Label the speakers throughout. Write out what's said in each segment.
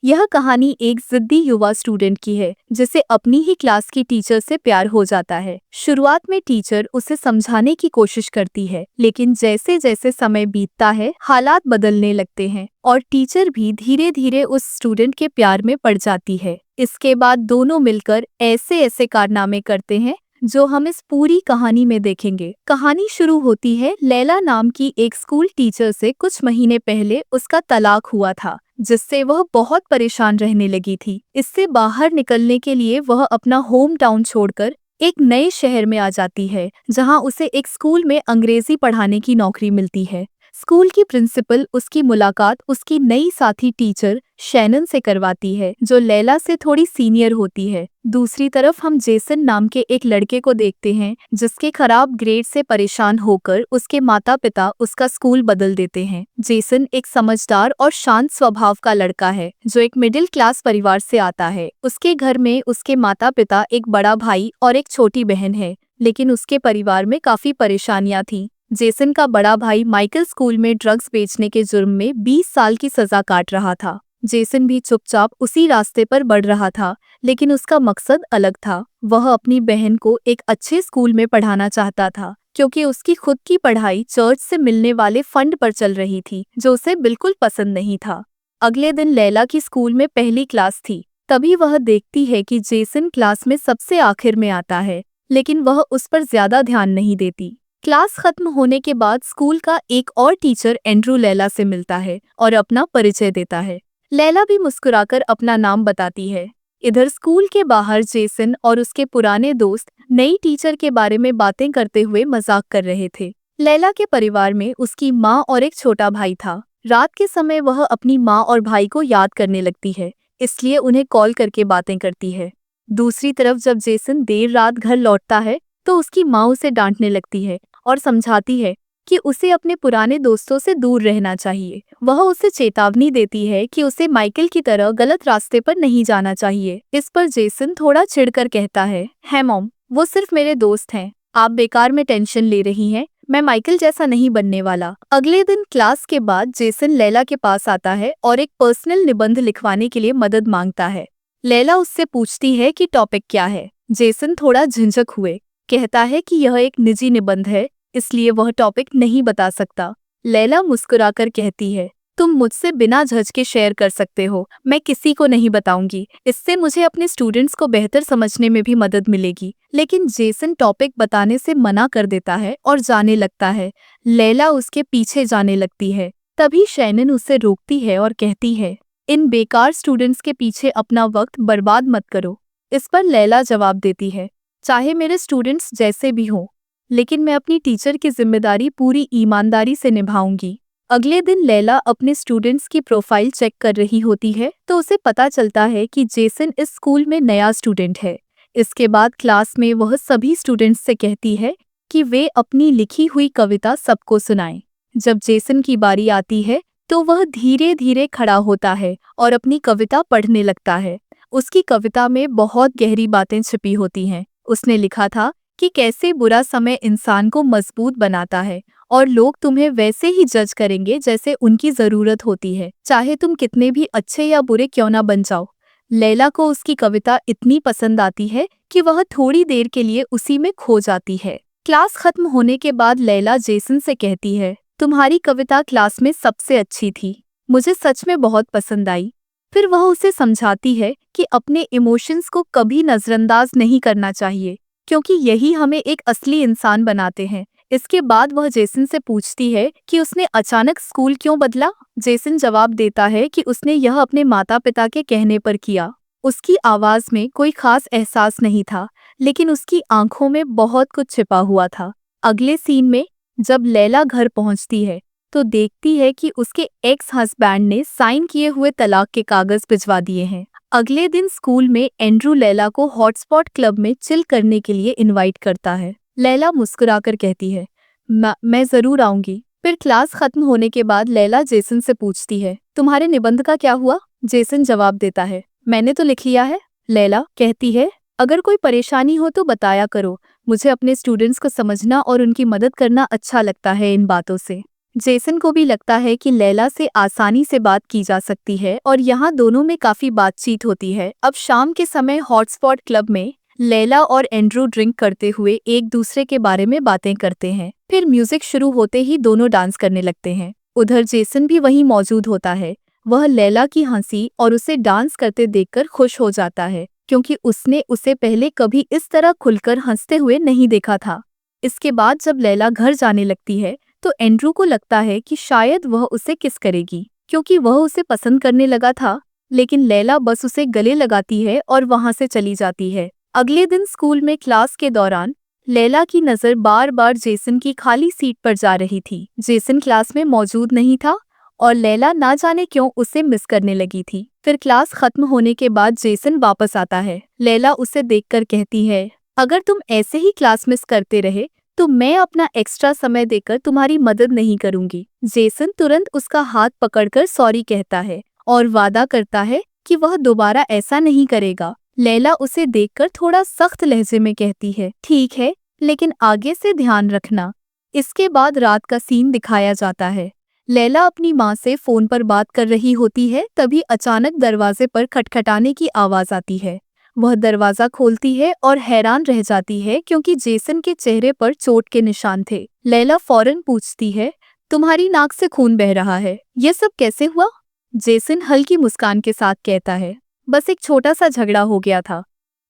Speaker 1: यह कहानी एक जिद्दी युवा स्टूडेंट की है जिसे अपनी ही क्लास की टीचर से प्यार हो जाता है। शुरुआत में टीचर उसे समझाने की कोशिश करती है, लेकिन जैसे जैसे समय बीतता है हालात बदलने लगते हैं और टीचर भी धीरे धीरे उस स्टूडेंट के प्यार में पड़ जाती है। इसके बाद दोनों मिलकर ऐसे ऐसे कारनामे करते हैं जो हम इस पूरी कहानी में देखेंगे। कहानी शुरू होती है लैला नाम की एक स्कूल टीचर से। कुछ महीने पहले उसका तलाक हुआ था, जिससे वह बहुत परेशान रहने लगी थी। इससे बाहर निकलने के लिए वह अपना होम टाउन छोड़कर एक नए शहर में आ जाती है, जहां उसे एक स्कूल में अंग्रेजी पढ़ाने की नौकरी मिलती है। स्कूल की प्रिंसिपल उसकी मुलाकात उसकी नई साथी टीचर शैनन से करवाती है, जो लैला से थोड़ी सीनियर होती है। दूसरी तरफ हम जेसन नाम के एक लड़के को देखते हैं, जिसके खराब ग्रेड से परेशान होकर उसके माता पिता उसका स्कूल बदल देते हैं। जेसन एक समझदार और शांत स्वभाव का लड़का है, जो एक मिडिल क्लास परिवार से आता है। उसके घर में उसके माता पिता, एक बड़ा भाई और एक छोटी बहन है, लेकिन उसके परिवार में काफी परेशानियां थीं। जेसन का बड़ा भाई माइकल स्कूल में ड्रग्स बेचने के जुर्म में 20 साल की सजा काट रहा था। जेसन भी चुपचाप उसी रास्ते पर बढ़ रहा था, लेकिन उसका मकसद अलग था। वह अपनी बहन को एक अच्छे स्कूल में पढ़ाना चाहता था, क्योंकि उसकी खुद की पढ़ाई चर्च से मिलने वाले फंड पर चल रही थी, जो उसे बिल्कुल पसंद नहीं था। अगले दिन लैला की स्कूल में पहली क्लास थी। तभी वह देखती है कि जेसन क्लास में सबसे आखिर में आता है, लेकिन वह उस पर ज्यादा ध्यान नहीं देती। क्लास खत्म होने के बाद स्कूल का एक और टीचर एंड्रू लैला से मिलता है और अपना परिचय देता है। लैला भी मुस्कुराकर अपना नाम बताती है। इधर स्कूल के बाहर जेसन और उसके पुराने दोस्त नई टीचर के बारे में बातें करते हुए मजाक कर रहे थे। लैला के परिवार में उसकी माँ और एक छोटा भाई था। रात के समय वह अपनी माँ और भाई को याद करने लगती है, इसलिए उन्हें कॉल करके बातें करती है। दूसरी तरफ जब जेसन देर रात घर लौटता है तो उसकी माँ उसे डांटने लगती है और समझाती है कि उसे अपने पुराने दोस्तों से दूर रहना चाहिए। वह उसे चेतावनी देती है कि उसे माइकल की तरह गलत रास्ते पर नहीं जाना चाहिए। इस पर जेसन थोड़ा चिढ़कर कहता है मॉम, वो सिर्फ मेरे दोस्त हैं, आप बेकार में टेंशन ले रही हैं, मैं माइकल जैसा नहीं बनने वाला। अगले दिन क्लास के बाद जेसन लैला के पास आता है और एक पर्सनल निबंध लिखवाने के लिए मदद मांगता है। लैला उससे पूछती है कि टॉपिक क्या है। जेसन थोड़ा झिझक हुए कहता है कि यह एक निजी निबंध है, इसलिए वह टॉपिक नहीं बता सकता। लैला मुस्कुराकर कहती है, तुम मुझसे बिना झिझके शेयर कर सकते हो, मैं किसी को नहीं बताऊंगी। इससे मुझे अपने स्टूडेंट्स को बेहतर समझने में भी मदद मिलेगी। लेकिन जेसन टॉपिक बताने से मना कर देता है और जाने लगता है। लैला उसके पीछे जाने लगती है। तभी शैनन उसे रोकती है और कहती है, इन बेकार स्टूडेंट्स के पीछे अपना वक्त बर्बाद मत करो। इस पर लैला जवाब देती है, चाहे मेरे स्टूडेंट्स जैसे भी हों, लेकिन मैं अपनी टीचर की जिम्मेदारी पूरी ईमानदारी से निभाऊंगी। अगले दिन लैला अपने स्टूडेंट्स की प्रोफाइल चेक कर रही होती है तो उसे पता चलता है कि जेसन इस स्कूल में नया स्टूडेंट है। इसके बाद क्लास में वह सभी स्टूडेंट्स से कहती है कि वे अपनी लिखी हुई कविता सबको सुनाएं। जब जेसन की बारी आती है तो वह धीरे धीरे खड़ा होता है और अपनी कविता पढ़ने लगता है। उसकी कविता में बहुत गहरी बातें छिपी होती हैं। उसने लिखा था कि कैसे बुरा समय इंसान को मजबूत बनाता है और लोग तुम्हें वैसे ही जज करेंगे जैसे उनकी जरूरत होती है, चाहे तुम कितने भी अच्छे या बुरे क्यों ना बन जाओ। लैला को उसकी कविता इतनी पसंद आती है कि वह थोड़ी देर के लिए उसी में खो जाती है। क्लास खत्म होने के बाद लैला जेसन से कहती है, तुम्हारी कविता क्लास में सबसे अच्छी थी, मुझे सच में बहुत पसंद आई। फिर वह उसे समझाती है कि अपने इमोशंस को कभी नजरअंदाज नहीं करना चाहिए, क्योंकि यही हमें एक असली इंसान बनाते हैं। इसके बाद वह जेसन से पूछती है कि उसने अचानक स्कूल क्यों बदला। जेसन जवाब देता है कि उसने यह अपने माता पिता के कहने पर किया। उसकी आवाज में कोई खास एहसास नहीं था, लेकिन उसकी आंखों में बहुत कुछ छिपा हुआ था। अगले सीन में जब लैला घर पहुंचती है तो देखती है कि उसके एक्स हस्बैंड ने साइन किए हुए तलाक के कागज भिजवा दिए हैं। अगले दिन स्कूल में एंड्रू लैला को हॉटस्पॉट क्लब में चिल करने के लिए इनवाइट करता है। लैला मुस्कुराकर कहती है, मैं जरूर आऊंगी। फिर क्लास खत्म होने के बाद लैला जेसन से पूछती है, तुम्हारे निबंध का क्या हुआ? जेसन जवाब देता है, मैंने तो लिख लिया है। लैला कहती है, अगर कोई परेशानी हो तो बताया करो, मुझे अपने स्टूडेंट्स को समझना और उनकी मदद करना अच्छा लगता है इन बातों से। जेसन को भी लगता है कि लैला से आसानी से बात की जा सकती है और यहाँ दोनों में काफी बातचीत होती है। अब शाम के समय हॉटस्पॉट क्लब में लैला और एंड्रू ड्रिंक करते हुए एक दूसरे के बारे में बातें करते हैं। फिर म्यूजिक शुरू होते ही दोनों डांस करने लगते हैं। उधर जेसन भी वहीं मौजूद होता है। वह लैला की हंसी और उसे डांस करते देखकर खुश हो जाता है, क्योंकि उसने उसे पहले कभी इस तरह खुलकर हंसते हुए नहीं देखा था। इसके बाद जब लैला घर जाने लगती है तो एंड्रू को लगता है कि शायद वह उसे किस करेगी, क्योंकि वह उसे पसंद करने लगा था। लेकिन लैला बस उसे गले लगाती है और वहां से चली जाती है। अगले दिन स्कूल में क्लास के दौरान लैला की नजर बार बार जेसन की खाली सीट पर जा रही थी। जेसन क्लास में मौजूद नहीं था और लैला ना जाने क्यों उसे मिस करने लगी थी। फिर क्लास खत्म होने के बाद जेसन वापस आता है। लैला उसे देखकर कहती है, अगर तुम ऐसे ही क्लास मिस करते रहे तो मैं अपना एक्स्ट्रा समय देकर तुम्हारी मदद नहीं करूंगी। जेसन तुरंत उसका हाथ पकड़कर सॉरी कहता है और वादा करता है कि वह दोबारा ऐसा नहीं करेगा। लैला उसे देखकर थोड़ा सख्त लहजे में कहती है, ठीक है, लेकिन आगे से ध्यान रखना। इसके बाद रात का सीन दिखाया जाता है। लैला अपनी माँ से फोन पर बात कर रही होती है, तभी अचानक दरवाजे पर खटखटाने की आवाज आती है। वह दरवाजा खोलती है और हैरान रह जाती है, क्योंकि जेसन के चेहरे पर चोट के निशान थे। लैला फौरन पूछती है, तुम्हारी नाक से खून बह रहा है, यह सब कैसे हुआ? जेसन हल्की मुस्कान के साथ कहता है, बस एक छोटा सा झगड़ा हो गया था।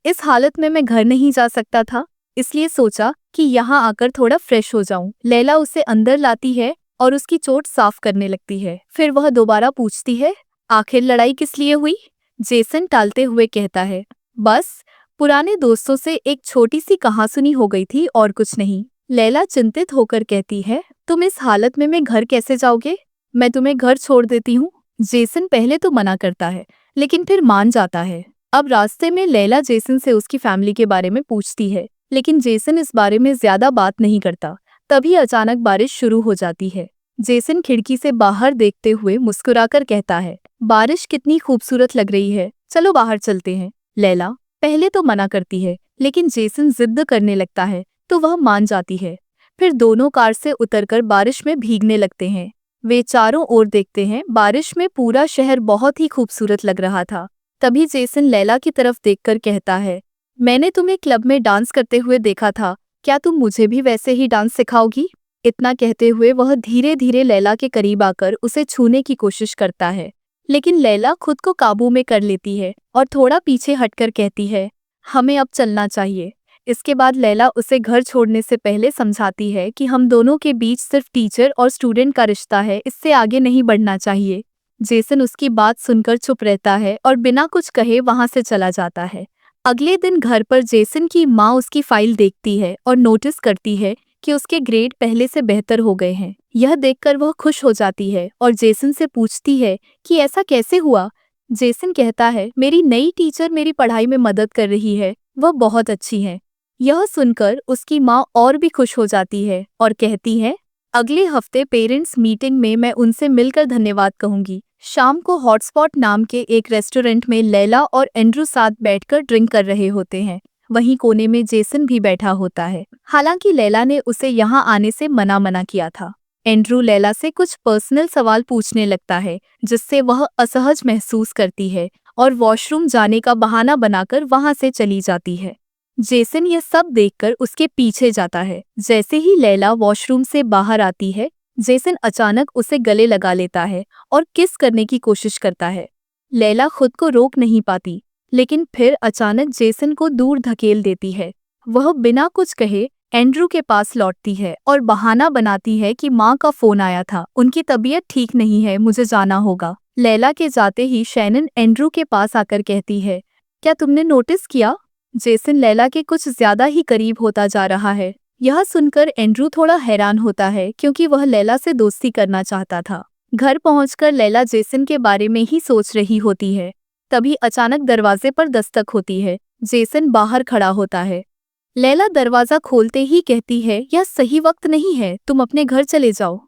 Speaker 1: इस हालत में मैं घर नहीं जा सकता था, इसलिए सोचा कि यहाँ आकर थोड़ा फ्रेश हो जाऊं। लैला उसे अंदर लाती है और उसकी चोट साफ करने लगती है। फिर वह दोबारा पूछती है, आखिर लड़ाई किस लिए हुई? जेसन टालते हुए कहता है, बस पुराने दोस्तों से एक छोटी सी कहासुनी हो गई थी और कुछ नहीं। लैला चिंतित होकर कहती है, तुम इस हालत में घर कैसे जाओगे? मैं तुम्हें घर छोड़ देती हूँ। जेसन पहले तो मना करता है, लेकिन फिर मान जाता है। अब रास्ते में लैला जेसन से उसकी फैमिली के बारे में पूछती है, लेकिन जेसन इस बारे में ज्यादा बात नहीं करता। तभी अचानक बारिश शुरू हो जाती है। जेसन खिड़की से बाहर देखते हुए मुस्कुराकर कहता है, बारिश कितनी खूबसूरत लग रही है, चलो बाहर चलते हैं। लैला पहले तो मना करती है, लेकिन जेसन जिद करने लगता है तो वह मान जाती है। फिर दोनों कार से उतरकर बारिश में भीगने लगते हैं। वे चारों ओर देखते हैं। बारिश में पूरा शहर बहुत ही खूबसूरत लग रहा था। तभी जेसन लैला की तरफ देखकर कहता है, मैंने तुम्हें क्लब में डांस करते हुए देखा था, क्या तुम मुझे भी वैसे ही डांस सिखाओगी? इतना कहते हुए वह धीरे धीरे लैला के करीब आकर उसे छूने की कोशिश करता है, लेकिन लैला खुद को काबू में कर लेती है और थोड़ा पीछे हटकर कहती है, हमें अब चलना चाहिए। इसके बाद लैला उसे घर छोड़ने से पहले समझाती है कि हम दोनों के बीच सिर्फ टीचर और स्टूडेंट का रिश्ता है, इससे आगे नहीं बढ़ना चाहिए। जेसन उसकी बात सुनकर चुप रहता है और बिना कुछ कहे वहां से चला जाता है। अगले दिन घर पर जेसन की माँ उसकी फाइल देखती है और नोटिस करती है कि उसके ग्रेड पहले से बेहतर हो गए हैं। यह देखकर वह खुश हो जाती है और जेसन से पूछती है कि ऐसा कैसे हुआ। जेसन कहता है, मेरी नई टीचर मेरी पढ़ाई में मदद कर रही है, वह बहुत अच्छी है। यह सुनकर उसकी माँ और भी खुश हो जाती है और कहती है, अगले हफ्ते पेरेंट्स मीटिंग में मैं उनसे मिलकर धन्यवाद कहूंगी। शाम को हॉटस्पॉट नाम के एक रेस्टोरेंट में लैला और एंड्रू साथ बैठकर ड्रिंक कर रहे होते हैं। वहीं कोने में जेसन भी बैठा होता है। हालांकि लैला ने उसे यहाँ आने से मना किया था। एंड्रू लैला से कुछ पर्सनल सवाल पूछने लगता है, जिससे वह असहज महसूस करती है और वॉशरूम जाने का बहाना बनाकर वहां से चली जाती है। जेसन यह सब देखकर उसके पीछे जाता है। जैसे ही लैला वॉशरूम से बाहर आती है, जेसन अचानक उसे गले लगा लेता है और किस करने की कोशिश करता है। लैला खुद को रोक नहीं पाती, लेकिन फिर अचानक जेसन को दूर धकेल देती है। वह बिना कुछ कहे एंड्रू के पास लौटती है और बहाना बनाती है कि माँ का फोन आया था, उनकी तबीयत ठीक नहीं है, मुझे जाना होगा। लैला के जाते ही शैनन एंड्रू के पास आकर कहती है, क्या तुमने नोटिस किया? जेसन लैला के कुछ ज्यादा ही करीब होता जा रहा है। यह सुनकर एंड्रू थोड़ा हैरान होता है, क्योंकि वह लैला से दोस्ती करना चाहता था। घर पहुंचकर लैला जेसन के बारे में ही सोच रही होती है। तभी अचानक दरवाजे पर दस्तक होती है। जेसन बाहर खड़ा होता है। लैला दरवाजा खोलते ही कहती है, यह सही वक्त नहीं है, तुम अपने घर चले जाओ।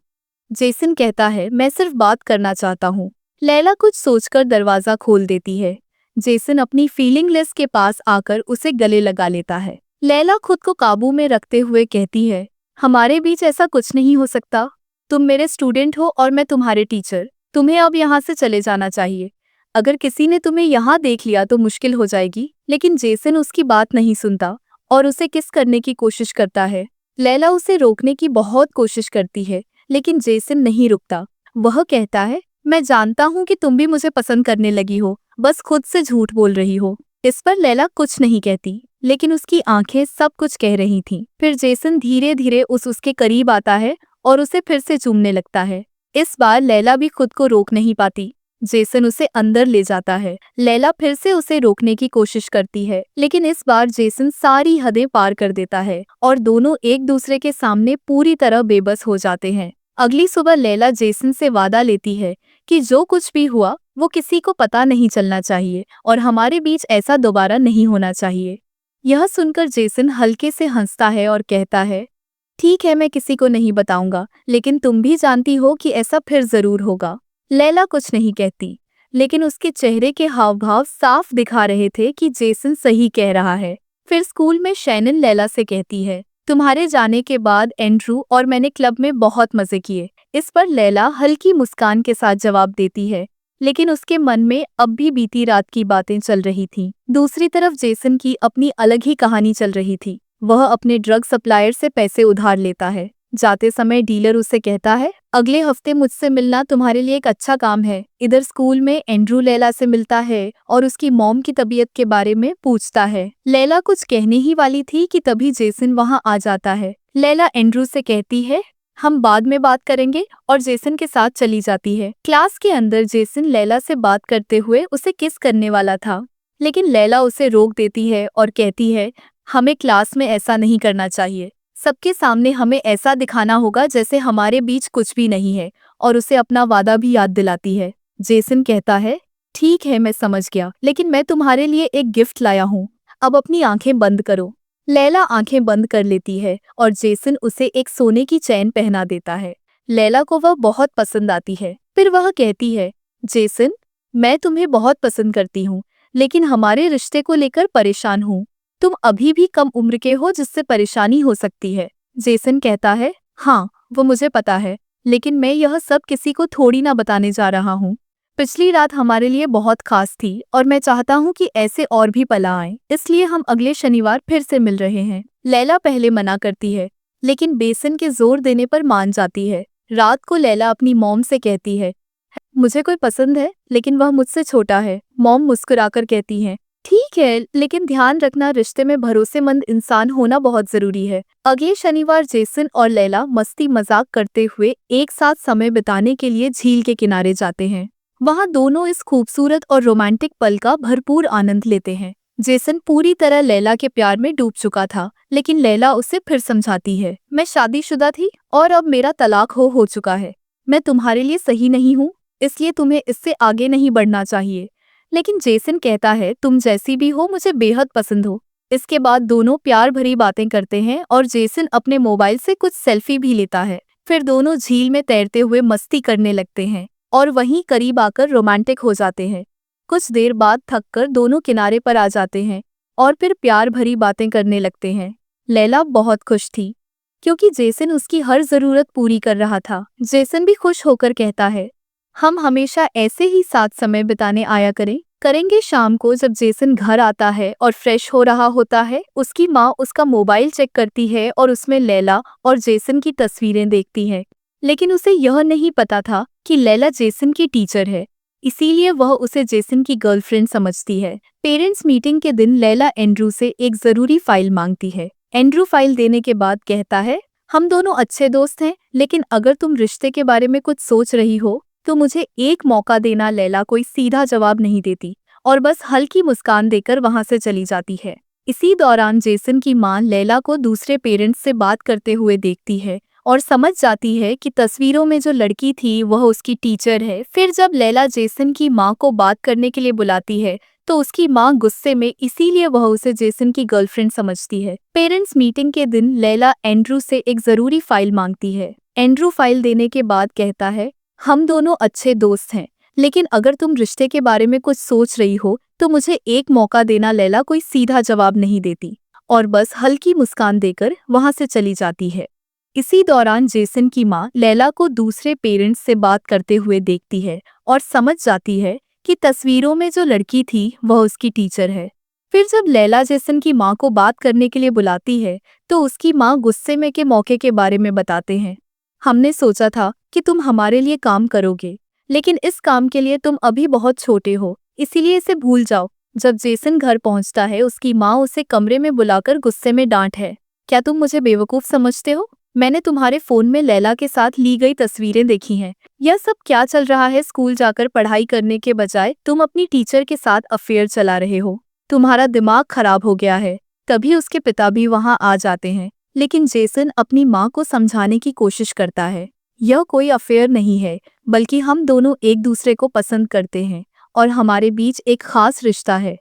Speaker 1: जेसन कहता है, मैं सिर्फ बात करना चाहता हूँ। लैला कुछ सोचकर दरवाजा खोल देती है। जेसन अपनी फीलिंग लिस्ट के पास आकर उसे गले लगा लेता है। लैला खुद को काबू में रखते हुए कहती है, हमारे बीच ऐसा कुछ नहीं हो सकता। तुम मेरे स्टूडेंट हो और मैं तुम्हारे टीचर। तुम्हें अब यहाँ से चले जाना चाहिए। अगर किसी ने तुम्हें यहाँ देख लिया तो मुश्किल हो जाएगी। लेकिन जेसन उसकी बात नहीं सुनता और उसे किस करने की कोशिश करता है। लैला उसे रोकने की बहुत कोशिश करती है, लेकिन जेसन नहीं रुकता। वह कहता है, मैं जानता हूँ कि तुम भी मुझे पसंद करने लगी हो, बस खुद से झूठ बोल रही हो। इस पर लैला कुछ नहीं कहती, लेकिन उसकी आंखें सब कुछ कह रही थीं। फिर जेसन धीरे धीरे उसके करीब आता है और उसे फिर से चूमने लगता है। इस बार लैला भी खुद को रोक नहीं पाती। जेसन उसे अंदर ले जाता है। लैला फिर से उसे रोकने की कोशिश करती है, लेकिन इस बार जेसन सारी हदें पार कर देता है और दोनों एक दूसरे के सामने पूरी तरह बेबस हो जाते हैं। अगली सुबह लैला जेसन से वादा लेती है कि जो कुछ भी हुआ वो किसी को पता नहीं चलना चाहिए और हमारे बीच ऐसा दोबारा नहीं होना चाहिए। यह सुनकर जेसन हल्के से हंसता है और कहता है, ठीक है, मैं किसी को नहीं बताऊंगा, लेकिन तुम भी जानती हो कि ऐसा फिर जरूर होगा। लैला कुछ नहीं कहती, लेकिन उसके चेहरे के हाव भाव साफ दिखा रहे थे कि जेसन सही कह रहा है। फिर स्कूल में शैनन लैला से कहती है, तुम्हारे जाने के बाद एंड्रू और मैंने क्लब में बहुत मजे किए। इस पर लैला हल्की मुस्कान के साथ जवाब देती है, लेकिन उसके मन में अब भी बीती रात की बातें चल रही थीं। दूसरी तरफ जेसन की अपनी अलग ही कहानी चल रही थी। वह अपने ड्रग सप्लायर से पैसे उधार लेता है। जाते समय डीलर उसे कहता है, अगले हफ्ते मुझसे मिलना तुम्हारे लिए एक अच्छा काम है। इधर स्कूल में एंड्रू लैला से मिलता है और उसकी मॉम की तबीयत के बारे में पूछता है। लैला कुछ कहने ही वाली थी कि तभी जेसन वहां आ जाता है। लैला एंड्रू से कहती है, हम बाद में बात करेंगे, और जेसन के साथ चली जाती है। क्लास के अंदर जेसन लैला से बात करते हुए उसे किस करने वाला था, लेकिन लैला उसे रोक देती है और कहती है, हमें क्लास में ऐसा नहीं करना चाहिए। सबके सामने हमें ऐसा दिखाना होगा जैसे हमारे बीच कुछ भी नहीं है, और उसे अपना वादा भी याद दिलाती है। जेसन कहता है, ठीक है, मैं समझ गया, लेकिन मैं तुम्हारे लिए एक गिफ्ट लाया हूँ। अब अपनी आंखें बंद करो। लैला आंखें बंद कर लेती है और जेसन उसे एक सोने की चैन पहना देता है। लैला को वह बहुत पसंद आती है। फिर वह कहती है, जेसन, मैं तुम्हें बहुत पसंद करती हूँ, लेकिन हमारे रिश्ते को लेकर परेशान हूँ। तुम अभी भी कम उम्र के हो जिससे परेशानी हो सकती है। जेसन कहता है, हाँ, वो मुझे पता है, लेकिन मैं यह सब किसी को थोड़ी ना बताने जा रहा हूँ। पिछली रात हमारे लिए बहुत खास थी और मैं चाहता हूँ कि ऐसे और भी पल आएं, इसलिए हम अगले शनिवार फिर से मिल रहे हैं। लैला पहले मना करती है, लेकिन जेसन के जोर देने पर मान जाती है। रात को लैला अपनी मॉम से कहती है, मुझे कोई पसंद है, लेकिन वह मुझसे छोटा है। मॉम मुस्कुराकर कहती है, ठीक है, लेकिन ध्यान रखना, रिश्ते में भरोसेमंद इंसान होना बहुत जरूरी है। अगले शनिवार जेसन और लैला मस्ती मजाक करते हुए एक साथ समय बिताने के लिए झील के किनारे जाते हैं। वहां दोनों इस खूबसूरत और रोमांटिक पल का भरपूर आनंद लेते हैं। जेसन पूरी तरह लैला के प्यार में डूब चुका था, लेकिन लैला उसे फिर समझाती है, मैं शादीशुदा थी और अब मेरा तलाक हो चुका है। मैं तुम्हारे लिए सही नहीं हूँ, इसलिए तुम्हें इससे आगे नहीं बढ़ना चाहिए। लेकिन जेसन कहता है, तुम जैसी भी हो मुझे बेहद पसंद हो। इसके बाद दोनों प्यार भरी बातें करते हैं और जेसन अपने मोबाइल से कुछ सेल्फी भी लेता है। फिर दोनों झील में तैरते हुए मस्ती करने लगते हैं और वहीं करीब आकर रोमांटिक हो जाते हैं। कुछ देर बाद थककर दोनों किनारे पर आ जाते हैं और फिर प्यार भरी बातें करने लगते हैं। लैला बहुत खुश थी क्योंकि जेसन उसकी हर जरूरत पूरी कर रहा था। जेसन भी खुश होकर कहता है, हम हमेशा ऐसे ही साथ समय बिताने आया करेंगे। शाम को जब जेसन घर आता है और फ्रेश हो रहा होता है, उसकी माँ उसका मोबाइल चेक करती है और उसमें लैला और जेसन की तस्वीरें देखती है। लेकिन उसे यह नहीं पता था कि लैला जेसन की टीचर है, इसीलिए वह उसे जेसन की गर्लफ्रेंड समझती है। पेरेंट्स मीटिंग के दिन लैला एंड्रू से एक जरूरी फाइल मांगती है। एंड्रू फाइल देने के बाद कहता है, हम दोनों अच्छे दोस्त हैं, लेकिन अगर तुम रिश्ते के बारे में कुछ सोच रही हो तो मुझे एक मौका देना। लैला कोई सीधा जवाब नहीं देती और बस हल्की मुस्कान देकर वहां से चली जाती है। इसी दौरान जेसन की मां लैला को दूसरे पेरेंट्स से बात करते हुए देखती है और समझ जाती है कि तस्वीरों में जो लड़की थी वह उसकी टीचर है। फिर जब लैला जेसन की मां को बात करने के लिए बुलाती है तो उसकी मां गुस्से में, इसीलिए वह उसे जेसन की गर्लफ्रेंड समझती है। पेरेंट्स मीटिंग के दिन लैला एंड्रू से एक जरूरी फाइल मांगती है। एंड्रू फाइल देने के बाद कहता है, हम दोनों अच्छे दोस्त हैं, लेकिन अगर तुम रिश्ते के बारे में कुछ सोच रही हो तो मुझे एक मौका देना। लैला कोई सीधा जवाब नहीं देती और बस हल्की मुस्कान देकर वहां से चली जाती है। इसी दौरान जेसन की माँ लैला को दूसरे पेरेंट्स से बात करते हुए देखती है और समझ जाती है कि तस्वीरों में जो लड़की थी वह उसकी टीचर है। फिर जब लैला जेसन की माँ को बात करने के लिए बुलाती है तो उसकी माँ गुस्से में के मौके के बारे में बताते हैं। हमने सोचा था कि तुम हमारे लिए काम करोगे, लेकिन इस काम के लिए तुम अभी बहुत छोटे हो, इसीलिए इसे भूल जाओ। जब जेसन घर पहुंचता है उसकी माँ उसे कमरे में बुलाकर गुस्से में डांट है, क्या तुम मुझे बेवकूफ समझते हो? मैंने तुम्हारे फोन में लैला के साथ ली गई तस्वीरें देखी हैं। यह सब क्या चल रहा है? स्कूल जाकर पढ़ाई करने के बजाय तुम अपनी टीचर के साथ अफेयर चला रहे हो। तुम्हारा दिमाग खराब हो गया है। तभी उसके पिता भी वहां आ जाते हैं, लेकिन जेसन अपनी माँ को समझाने की कोशिश करता है। यह कोई अफेयर नहीं है, बल्कि हम दोनों एक दूसरे को पसंद करते हैं और हमारे बीच एक खास रिश्ता है।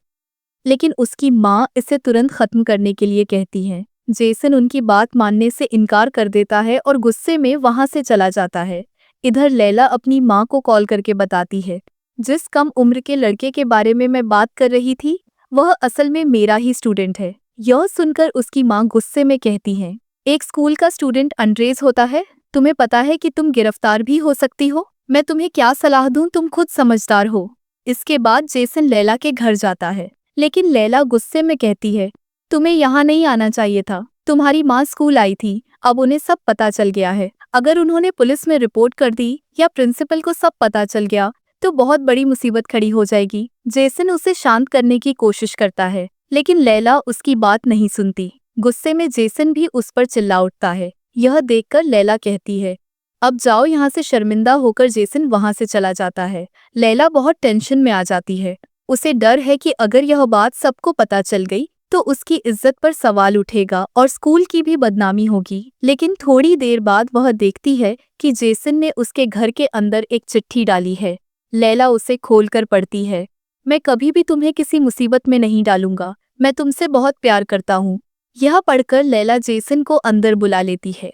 Speaker 1: लेकिन उसकी माँ इसे तुरंत खत्म करने के लिए कहती है। जेसन उनकी बात मानने से इनकार कर देता है और गुस्से में वहां से चला जाता है। इधर लैला अपनी माँ को कॉल करके बताती है, जिस कम उम्र के लड़के के बारे में मैं बात कर रही थी वह असल में मेरा ही स्टूडेंट है। यह सुनकर उसकी माँ गुस्से में कहती है, एक स्कूल का स्टूडेंट अंडरेज होता है? तुम्हें पता है कि तुम गिरफ्तार भी हो सकती हो। मैं तुम्हें क्या सलाह दूं, तुम खुद समझदार हो। इसके बाद जेसन लैला के घर जाता है, लेकिन लैला गुस्से में कहती है, तुम्हें यहाँ नहीं आना चाहिए था। तुम्हारी माँ स्कूल आई थी, अब उन्हें सब पता चल गया है। अगर उन्होंने पुलिस में रिपोर्ट कर दी या प्रिंसिपल को सब पता चल गया तो बहुत बड़ी मुसीबत खड़ी हो जाएगी। जेसन उसे शांत करने की कोशिश करता है, लेकिन लैला उसकी बात नहीं सुनती। गुस्से में जेसन भी उस पर चिल्ला उठता है। यह देखकर लैला कहती है, अब जाओ यहाँ से। शर्मिंदा होकर जेसन वहां से चला जाता है। लैला बहुत टेंशन में आ जाती है। उसे डर है कि अगर यह बात सबको पता चल गई तो उसकी इज्जत पर सवाल उठेगा और स्कूल की भी बदनामी होगी। लेकिन थोड़ी देर बाद वह देखती है कि जेसन ने उसके घर के अंदर एक चिट्ठी डाली है। लैला उसे खोलकर पढ़ती है, मैं कभी भी तुम्हें किसी मुसीबत में नहीं डालूंगा, मैं तुमसे बहुत प्यार करता हूँ। यह पढ़कर लैला जेसन को अंदर बुला लेती है।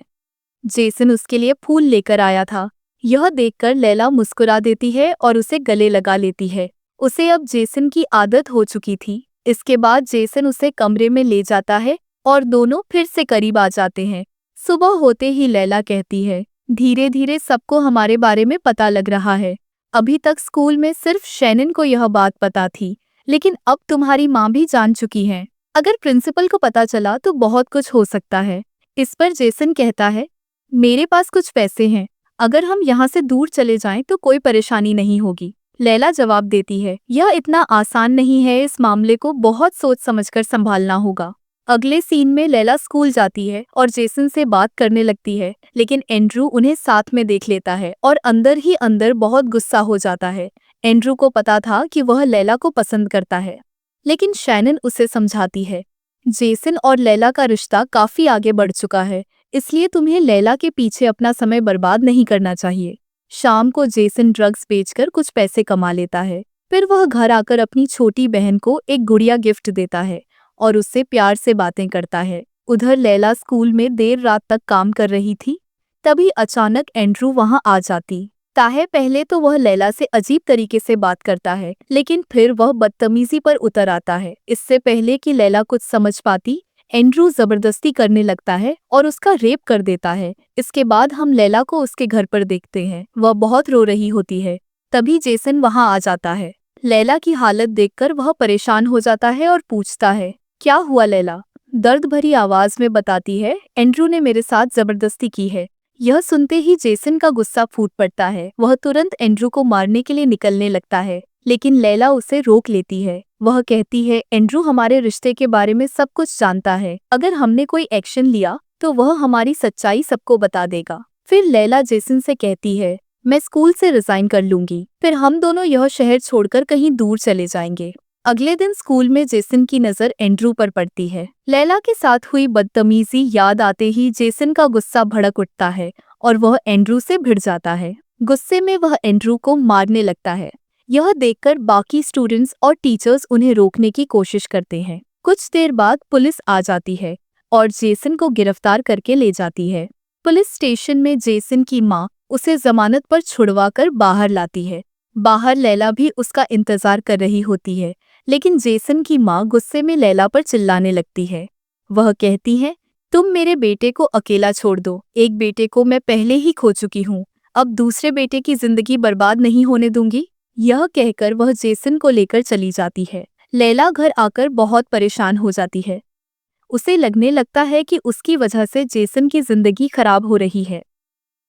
Speaker 1: जेसन उसके लिए फूल लेकर आया था। यह देखकर लैला मुस्कुरा देती है और उसे गले लगा लेती है। उसे अब जेसन की आदत हो चुकी थी। इसके बाद जेसन उसे कमरे में ले जाता है और दोनों फिर से करीब आ जाते हैं। सुबह होते ही लैला कहती है, धीरे धीरे सबको हमारे बारे में पता लग रहा है। अभी तक स्कूल में सिर्फ शैनन को यह बात पता थी, लेकिन अब तुम्हारी माँ भी जान चुकी है। अगर प्रिंसिपल को पता चला तो बहुत कुछ हो सकता है। इस पर जेसन कहता है, मेरे पास कुछ पैसे हैं, अगर हम यहाँ से दूर चले जाएं तो कोई परेशानी नहीं होगी। लैला जवाब देती है, यह इतना आसान नहीं है, इस मामले को बहुत सोच समझकर संभालना होगा। अगले सीन में लैला स्कूल जाती है और जेसन से बात करने लगती है, लेकिन एंड्रू उन्हें साथ में देख लेता है और अंदर ही अंदर बहुत गुस्सा हो जाता है। एंड्रू को पता था कि वह लैला को पसंद करता है, लेकिन शैनन उसे समझाती है, जेसन और लैला का रिश्ता काफी आगे बढ़ चुका है, इसलिए तुम्हें लैला के पीछे अपना समय बर्बाद नहीं करना चाहिए। शाम को जेसन ड्रग्स बेचकर कुछ पैसे कमा लेता है। फिर वह घर आकर अपनी छोटी बहन को एक गुड़िया गिफ्ट देता है और उससे प्यार से बातें करता है। उधर लैला स्कूल में देर रात तक काम कर रही थी। तभी अचानक एंड्रू वहां आ जाती है। पहले तो वह लैला से अजीब तरीके से बात करता है, लेकिन फिर वह बदतमीजी पर उतर आता है। इससे पहले कि लैला कुछ समझ पाती, एंड्रू जबरदस्ती करने लगता है और उसका रेप कर देता है। इसके बाद हम लैला को उसके घर पर देखते हैं। वह बहुत रो रही होती है। तभी जेसन वहां आ जाता है। लैला की हालत देखकर वह परेशान हो जाता है और पूछता है, क्या हुआ लैला? दर्द भरी आवाज में बताती है, एंड्रू ने मेरे साथ जबरदस्ती की है। यह सुनते ही जेसन का गुस्सा फूट पड़ता है। वह तुरंत एंड्रू को मारने के लिए निकलने लगता है, लेकिन लैला उसे रोक लेती है। वह कहती है, एंड्रू हमारे रिश्ते के बारे में सब कुछ जानता है। अगर हमने कोई एक्शन लिया तो वह हमारी सच्चाई सबको बता देगा। फिर लैला जेसन से कहती है, मैं स्कूल से रिजाइन कर लूंगी, फिर हम दोनों यह शहर छोड़कर कहीं दूर चले जाएंगे। अगले दिन स्कूल में जेसन की नजर एंड्रू पर पड़ती है। लैला के साथ हुई बदतमीजी याद आते ही जेसन का गुस्सा भड़क उठता है और वह एंड्रू से भिड़ जाता है। गुस्से में वह एंड्रू को मारने लगता है। यह देखकर बाकी स्टूडेंट्स और टीचर्स उन्हें रोकने की कोशिश करते हैं। कुछ देर बाद पुलिस आ जाती है और जेसन को गिरफ्तार करके ले जाती है। पुलिस स्टेशन में जेसन की माँ उसे जमानत पर छुड़वाकर बाहर लाती है। बाहर लैला भी उसका इंतजार कर रही होती है, लेकिन जेसन की माँ गुस्से में लैला पर चिल्लाने लगती है। वह कहती है, तुम मेरे बेटे को अकेला छोड़ दो। एक बेटे को मैं पहले ही खो चुकी हूँ, अब दूसरे बेटे की जिंदगी बर्बाद नहीं होने दूंगी। यह कहकर वह जेसन को लेकर चली जाती है। लैला घर आकर बहुत परेशान हो जाती है। उसे लगने लगता है कि उसकी वजह से जेसन की जिंदगी खराब हो रही है।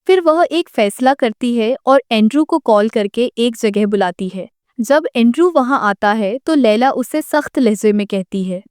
Speaker 1: फिर वह एक फैसला करती है और एंड्रू को कॉल करके एक जगह बुलाती है। जब एंड्रू वहां आता है तो लैला उसे सख्त लहजे में कहती है,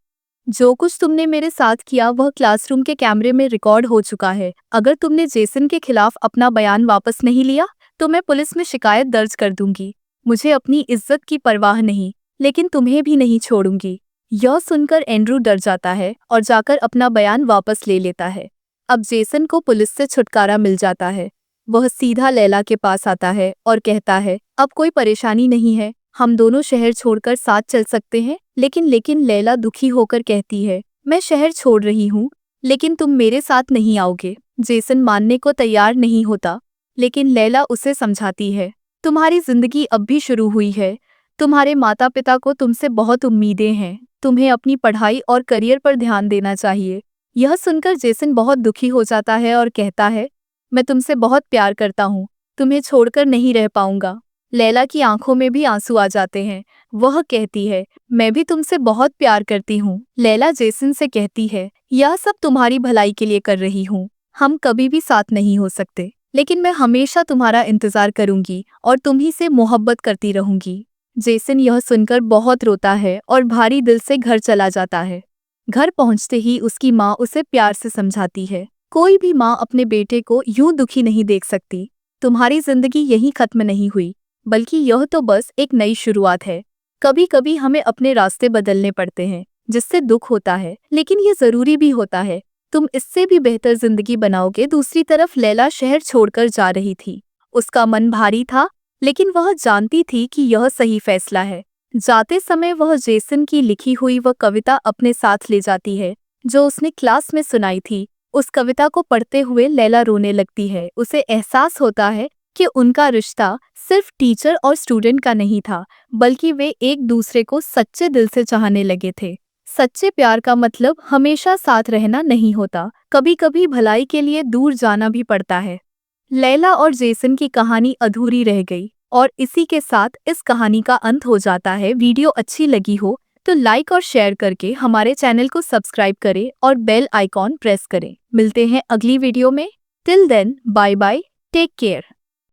Speaker 1: जो कुछ तुमने मेरे साथ किया वह क्लासरूम के कैमरे में रिकॉर्ड हो चुका है। अगर तुमने जेसन के खिलाफ अपना बयान वापस नहीं लिया तो मैं पुलिस में शिकायत दर्ज कर दूंगी। मुझे अपनी इज्जत की परवाह नहीं, लेकिन तुम्हें भी नहीं छोड़ूंगी। यह सुनकर एंड्रू डर जाता है और जाकर अपना बयान वापस ले लेता है। अब जेसन को पुलिस से छुटकारा मिल जाता है। वह सीधा लैला के पास आता है और कहता है, अब कोई परेशानी नहीं है, हम दोनों शहर छोड़कर साथ चल सकते हैं। लेकिन लैला दुखी होकर कहती है, मैं शहर छोड़ रही हूँ, लेकिन तुम मेरे साथ नहीं आओगे। जेसन मानने को तैयार नहीं होता, लेकिन लैला उसे समझाती है, तुम्हारी जिंदगी अब भी शुरू हुई है। तुम्हारे माता पिता को तुमसे बहुत उम्मीदें हैं। तुम्हें अपनी पढ़ाई और करियर पर ध्यान देना चाहिए। यह सुनकर जेसन बहुत दुखी हो जाता है और कहता है, मैं तुमसे बहुत प्यार करता हूँ, तुम्हें छोड़कर नहीं रह पाऊंगा। लैला की आंखों में भी आंसू आ जाते हैं। वह कहती है, मैं भी तुमसे बहुत प्यार करती हूँ। लैला जेसन से कहती है, यह सब तुम्हारी भलाई के लिए कर रही हूँ। हम कभी भी साथ नहीं हो सकते, लेकिन मैं हमेशा तुम्हारा इंतजार करूंगी और तुम्ही से मोहब्बत करती रहूंगी। जेसन यह सुनकर बहुत रोता है और भारी दिल से घर चला जाता है। घर पहुंचते ही उसकी माँ उसे प्यार से समझाती है, कोई भी माँ अपने बेटे को यूं दुखी नहीं देख सकती। तुम्हारी जिंदगी यहीं खत्म नहीं हुई, बल्कि यह तो बस एक नई शुरुआत है। कभी कभी हमें अपने रास्ते बदलने पड़ते हैं, जिससे दुख होता है, लेकिन ये जरूरी भी होता है। तुम इससे भी बेहतर जिंदगी बनाओगे। दूसरी तरफ लैला शहर छोड़कर जा रही थी। उसका मन भारी था, लेकिन वह जानती थी कि यह सही फैसला है। जाते समय वह जेसन की लिखी हुई वह कविता अपने साथ ले जाती है, जो उसने क्लास में सुनाई थी। उस कविता को पढ़ते हुए लैला रोने लगती है। उसे एहसास होता है कि उनका रिश्ता सिर्फ टीचर और स्टूडेंट का नहीं था, बल्कि वे एक दूसरे को सच्चे दिल से चाहने लगे थे। सच्चे प्यार का मतलब हमेशा साथ रहना नहीं होता, कभी कभी भलाई के लिए दूर जाना भी पड़ता है। लैला और जेसन की कहानी अधूरी रह गई और इसी के साथ इस कहानी का अंत हो जाता है। वीडियो अच्छी लगी हो तो लाइक और शेयर करके हमारे चैनल को सब्सक्राइब करें और बेल आइकॉन प्रेस करें। मिलते हैं अगली वीडियो में। Till then, bye bye, take care.